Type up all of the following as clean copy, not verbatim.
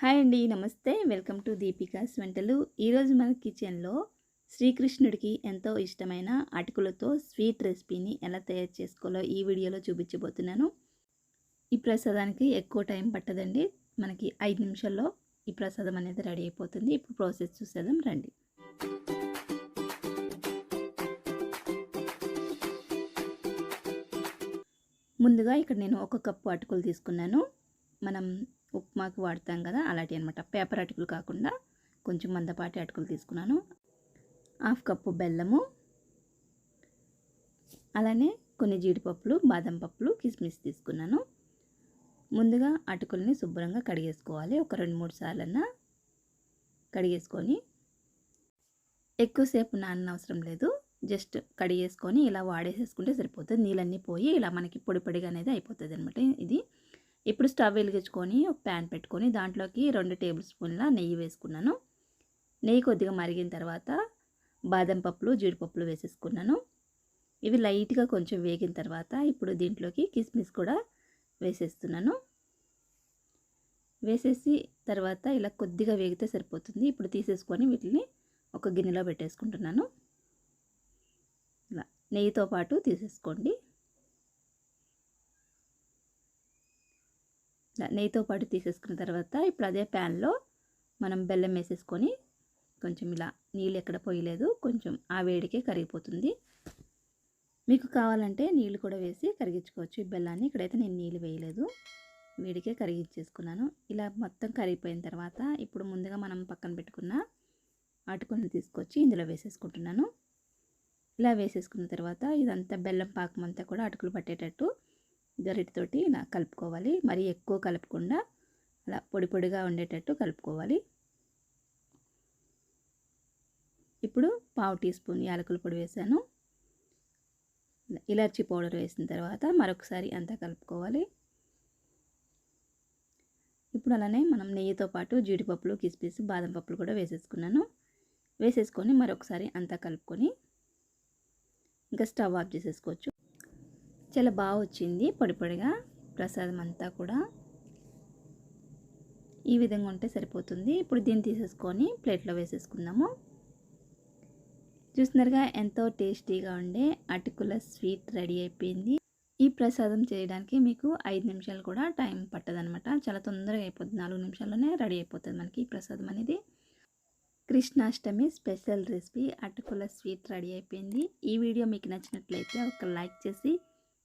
Hi అండి. నమస్తే. Welcome to Deepika's వంటలు. ఈరోజు మన కిచెన్‌లో శ్రీకృష్ణుడికి ఎంతో ఇష్టమైన అటుకులతో స్వీట్ రెసిపీని ఎలా తయారు చేసుకోవాలో ఈ వీడియోలో చూపించబోతున్నాను. ఈ ప్రసాదానికి ఎక్కువ టైం పట్టదండి. మనకి 5 నిమిషాల్లో ఈ ప్రసాదం అనేది రెడీ అయిపోతుంది. ఇప్పుడు ప్రాసెస్ చూసేద్దాం రండి. ముందుగా ఇక్కడ నేను 1 కప్పు అటుకులు తీసుకున్నాను. మనం ఉప్మాకి వాడతాం కదా, అలాంటి అనమాట. పేపర్ అటుకులు కాకుండా కొంచెం మందపాటి అటుకులు తీసుకున్నాను. 1/2 కప్పు బెల్లము, అలానే కొన్ని జీడిపప్పులు, బాదం పప్పులు, కిస్మిస్ తీసుకున్నాను. ముందుగా అటుకుల్ని శుభ్రంగా కడిగేసుకోవాలి. ఒక 2-3 సార్లన్నా కడిగేసుకొని, ఎక్కువసేపు నాననవసరం లేదు. జస్ట్ కడిగేసుకొని ఇలా వాడేసేసుకుంటే సరిపోతుంది. నీళ్ళన్నీ పోయి ఇలా మనకి పొడి పొడిగా అనేది అయిపోతుంది అనమాట ఇది. ఇప్పుడు స్టవ్ వెలిగించుకొని ఒక ప్యాన్ పెట్టుకొని దాంట్లోకి 2 టేబుల్ స్పూన్ల నెయ్యి వేసుకున్నాను. నెయ్యి కొద్దిగా మరిగిన తర్వాత బాదం పప్పులు, జీడిపప్పులు వేసేసుకున్నాను. ఇవి లైట్గా కొంచెం వేగిన తర్వాత ఇప్పుడు దీంట్లోకి కిస్మిస్ కూడా వేసేస్తున్నాను. వేసేసి తర్వాత ఇలా కొద్దిగా వేగితే సరిపోతుంది. ఇప్పుడు తీసేసుకొని వీటిని ఒక గిన్నెలో పెట్టేసుకుంటున్నాను. ఇలా నెయ్యితో పాటు తీసేసుకోండి. నెయ్యితో పాటు తీసేసుకున్న తర్వాత ఇప్పుడు అదే ప్యాన్లో మనం బెల్లం వేసేసుకొని, కొంచెం ఇలా నీళ్ళు ఎక్కడ పోయలేదు, కొంచెం ఆ వేడికే కరిగిపోతుంది. మీకు కావాలంటే నీళ్ళు కూడా వేసి కరిగించుకోవచ్చు ఈ బెల్లాన్ని. ఇక్కడైతే నేను నీళ్ళు వేయలేదు, వేడికే కరిగించేసుకున్నాను. ఇలా మొత్తం కరిగిపోయిన తర్వాత ఇప్పుడు ముందుగా మనం పక్కన పెట్టుకున్న అటుకులను తీసుకొచ్చి ఇందులో వేసేసుకుంటున్నాను. ఇలా వేసేసుకున్న తర్వాత ఇదంతా బెల్లం పాకం అంతా కూడా అటుకులు పట్టేటట్టు గరిటెతోటి ఇలా కలుపుకోవాలి. మరీ ఎక్కువ కలపకుండా అలా పొడి పొడిగా ఉండేటట్టు కలుపుకోవాలి. ఇప్పుడు 1/2 టీ స్పూన్ యాలకుల పొడి వేసాను. ఇలాచీ పౌడర్ వేసిన తర్వాత మరొకసారి అంతా కలుపుకోవాలి. ఇప్పుడు అలానే మనం నెయ్యితో పాటు జీడిపప్పులు, కిస్మిస్, బాదం పప్పులు కూడా వేసేసుకున్నాను. వేసేసుకొని మరొకసారి అంతా కలుపుకొని ఇంకా స్టవ్ ఆఫ్ చేసేసుకోవచ్చు. చాలా బాగా వచ్చింది పొడి పొడిగా ప్రసాదం అంతా కూడా. ఈ విధంగా ఉంటే సరిపోతుంది. ఇప్పుడు దీన్ని తీసేసుకొని ప్లేట్లో వేసేసుకుందాము. చూస్తున్నారుగా ఎంతో టేస్టీగా ఉండే అటుకుల స్వీట్ రెడీ అయిపోయింది. ఈ ప్రసాదం చేయడానికి మీకు 5 నిమిషాలు కూడా టైం పట్టదనమాట. చాలా తొందరగా అయిపోతుంది. 4 నిమిషాల్లోనే రెడీ అయిపోతుంది మనకి ఈ ప్రసాదం అనేది. కృష్ణాష్టమి స్పెషల్ రెసిపీ అటుకుల స్వీట్ రెడీ అయిపోయింది. ఈ వీడియో మీకు నచ్చినట్లయితే ఒక లైక్ చేసి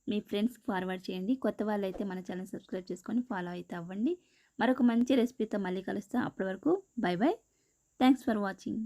మీ ఫ్రెండ్స్కి ఫార్వర్డ్ చేయండి. కొత్త వాళ్ళు అయితే మన ఛానల్ సబ్స్క్రైబ్ చేసుకొని ఫాలో అయితే అవ్వండి. మరొక మంచి రెసిపీతో మళ్ళీ కలుస్తాం. అప్పటి వరకు by by. Thanks for watching.